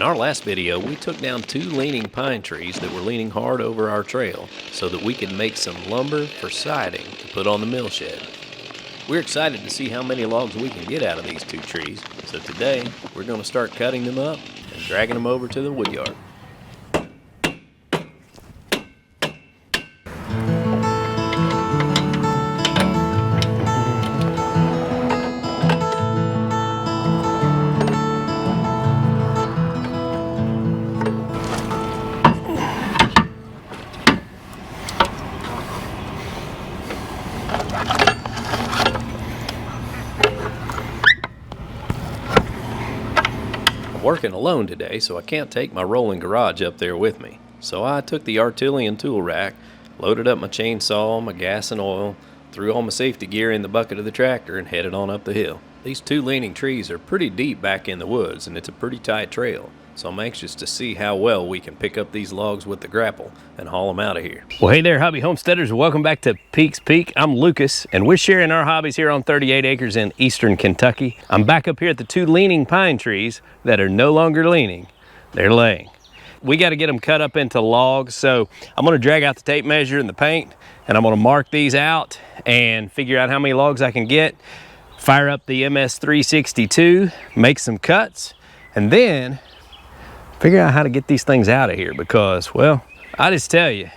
our last video, we took down 2 leaning pine trees that were leaning hard over our trail so that we could make some lumber for siding to put on the mill shed. We're excited to see how many logs we can get out of these 2 trees, so today we're going to start cutting them up and dragging them over to the woodyard. Working alone today, so I can't take my rolling garage up there with me. So I took the Artillion tool rack, loaded up my chainsaw, my gas and oil, threw all my safety gear in the bucket of the tractor and headed on up the hill. These 2 leaning trees are pretty deep back in the woods and it's a pretty tight trail. So I'm anxious to see how well we can pick up these logs with the grapple and haul them out of here. Well, hey there, hobby homesteaders. Welcome back to Peaks Peak. I'm Lucas, and we're sharing our hobbies here on 38 acres in eastern Kentucky. I'm back up here at the 2 leaning pine trees that are no longer leaning. They're laying. We got to get them cut up into logs, so I'm going to drag out the tape measure and the paint, and I'm going to mark these out and figure out how many logs I can get, fire up the MS-362, make some cuts, and then figure out how to get these things out of here because, well, I just tell you,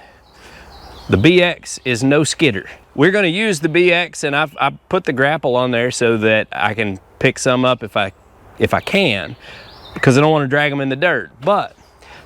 the BX is no skidder. We're going to use the BX, and I put the grapple on there so that I can pick some up if I can, because I don't want to drag them in the dirt. But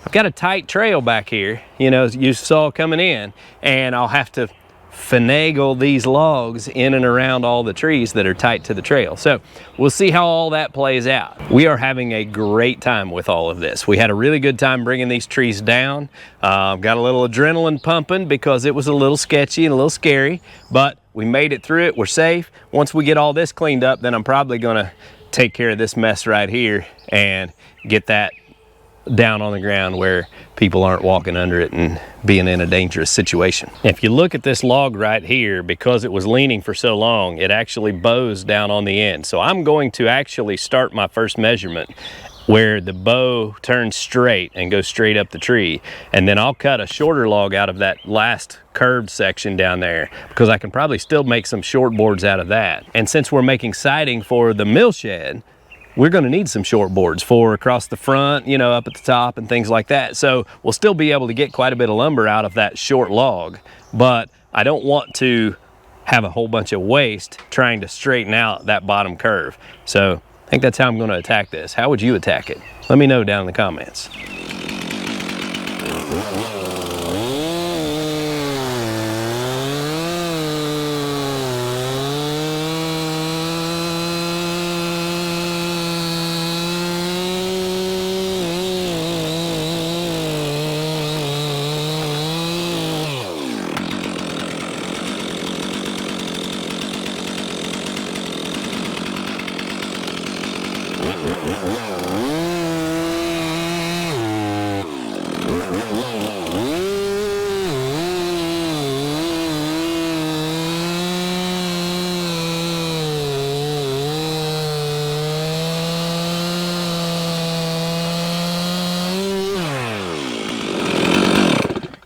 I've got a tight trail back here, you know, as you saw coming in, and I'll have to finagle these logs in and around all the trees that are tight to the trail. So we'll see how all that plays out. We are having a great time with all of this. We had a really good time bringing these trees down. Got a little adrenaline pumping because it was a little sketchy and a little scary, but we made it through it. We're safe. Once we get all this cleaned up, then I'm probably gonna take care of this mess right here and get that down on the ground where people aren't walking under it and being in a dangerous situation. If you look at this log right here, because it was leaning for so long, it actually bows down on the end. So I'm going to actually start my first measurement where the bow turns straight and goes straight up the tree. And then I'll cut a shorter log out of that last curved section down there because I can probably still make some short boards out of that. And since we're making siding for the mill shed, we're going to need some short boards for across the front, you know, up at the top and things like that. So we'll still be able to get quite a bit of lumber out of that short log, but I don't want to have a whole bunch of waste trying to straighten out that bottom curve. So I think that's how I'm going to attack this. How would you attack it? Let me know down in the comments.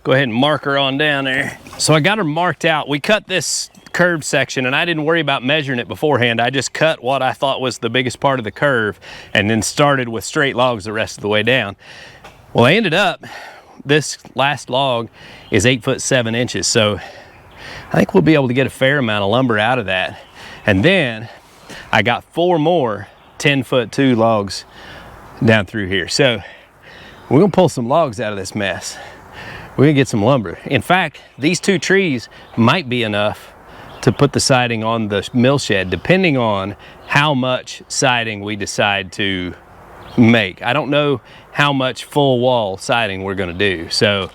Go ahead and mark her on down there. So I got her marked out. We cut this curved section and I didn't worry about measuring it beforehand. I just cut what I thought was the biggest part of the curve and then started with straight logs the rest of the way down. Well, I ended up, this last log is 8 foot 7 inches. So I think we'll be able to get a fair amount of lumber out of that. And then I got 4 more 10 foot 2 logs down through here. So we're gonna pull some logs out of this mess. We're gonna get some lumber. In fact, these 2 trees might be enough to put the siding on the mill shed, depending on how much siding we decide to make. I don't know how much full wall siding we're gonna do. So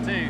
out too.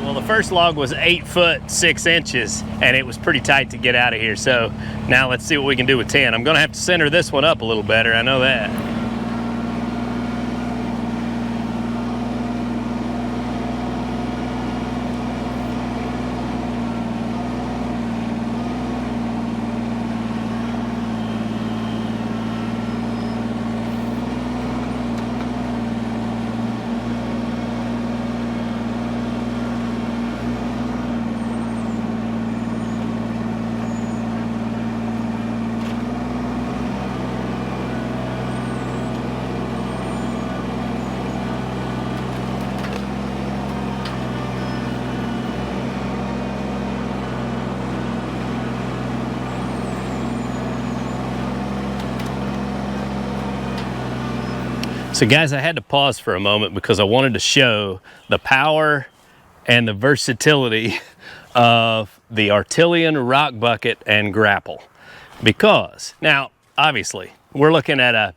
Well, the first log was 8 foot 6 inches, and it was pretty tight to get out of here. So now let's see what we can do with 10. I'm gonna have to center this one up a little better, I know that. So guys, I had to pause for a moment because I wanted to show the power and the versatility of the Artillean rock bucket and grapple. Because now, obviously, we're looking at a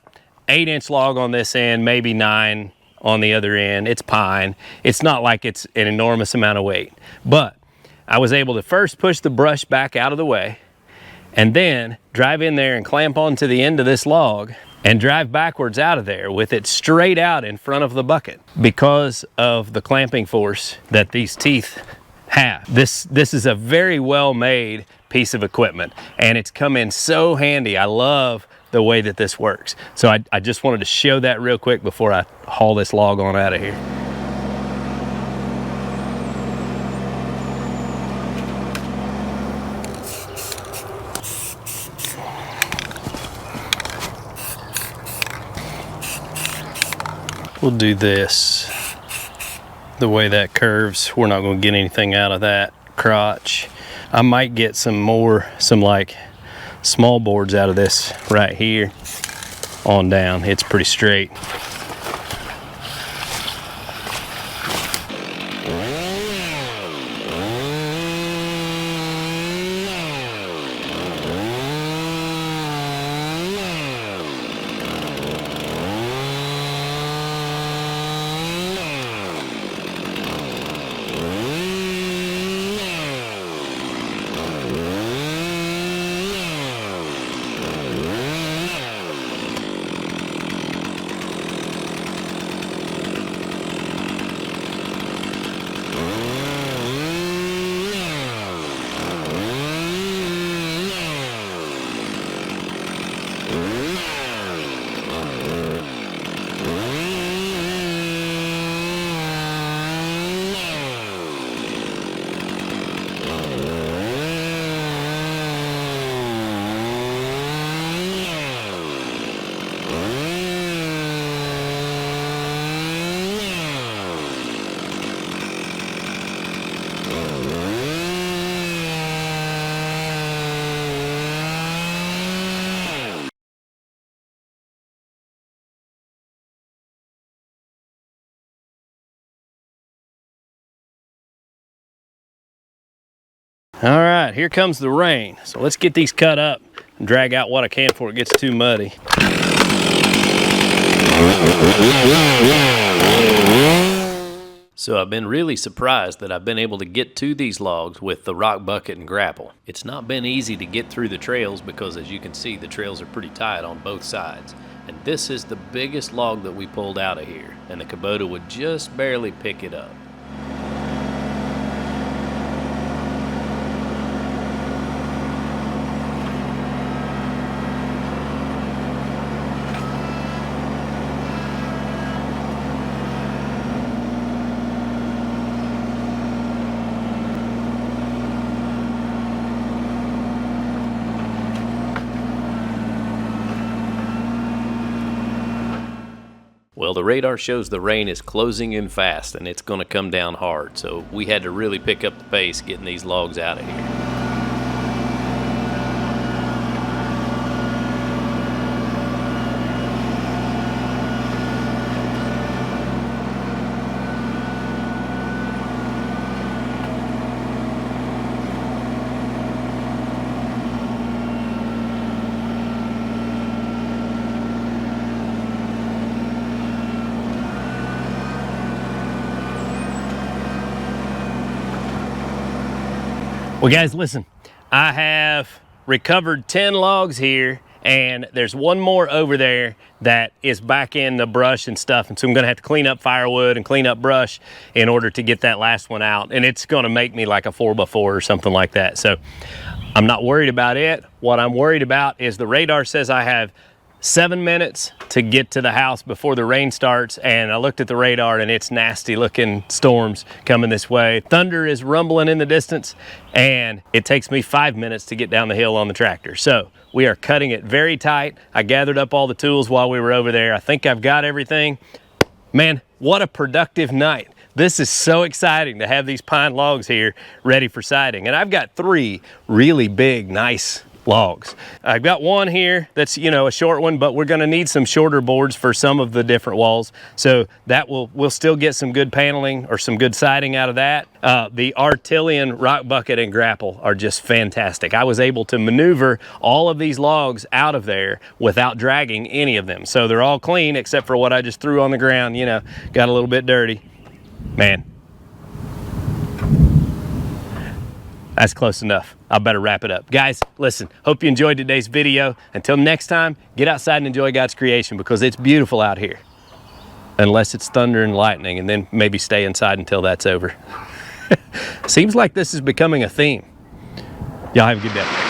8-inch log on this end, maybe 9 on the other end. It's pine. It's not like it's an enormous amount of weight. But I was able to first push the brush back out of the way and then drive in there and clamp onto the end of this log and drive backwards out of there with it straight out in front of the bucket because of the clamping force that these teeth have. This is a very well made piece of equipment, and it's come in so handy. I love the way that this works. So I just wanted to show that real quick before I haul this log on out of here. We'll do this the way that curves. We're not going to get anything out of that crotch. I might get some like small boards out of this right here on down. It's pretty straight. All right, here comes the rain. So let's get these cut up and drag out what I can before it gets too muddy. So I've been really surprised that I've been able to get to these logs with the rock bucket and grapple. It's not been easy to get through the trails because, as you can see, the trails are pretty tight on both sides. And this is the biggest log that we pulled out of here, and the Kubota would just barely pick it up. Well, the radar shows the rain is closing in fast and it's going to come down hard, so we had to really pick up the pace getting these logs out of here. Well, guys, listen, I have recovered 10 logs here, and there's one more over there that is back in the brush and stuff, and so I'm gonna have to clean up firewood and clean up brush in order to get that last one out, and it's gonna make me like a 4x4 or something like that. So I'm not worried about it. What I'm worried about is the radar says I have 7 minutes to get to the house before the rain starts, and I looked at the radar and it's nasty looking storms coming this way. Thunder is rumbling in the distance, and it takes me 5 minutes to get down the hill on the tractor. So we are cutting it very tight. I gathered up all the tools while we were over there. I think I've got everything. Man, what a productive night. This is so exciting to have these pine logs here ready for siding. And I've got 3 really big, nice logs. I've got one here that's, you know, a short one, but we're gonna need some shorter boards for some of the different walls. So that we'll still get some good paneling or some good siding out of that. The Artilian rock bucket and grapple are just fantastic. I was able to maneuver all of these logs out of there without dragging any of them. So they're all clean except for what I just threw on the ground, you know, got a little bit dirty. Man, that's close enough. I better wrap it up. Guys, listen, hope you enjoyed today's video. Until next time, get outside and enjoy God's creation because it's beautiful out here. Unless it's thunder and lightning, and then maybe stay inside until that's over. Seems like this is becoming a theme. Y'all have a good day.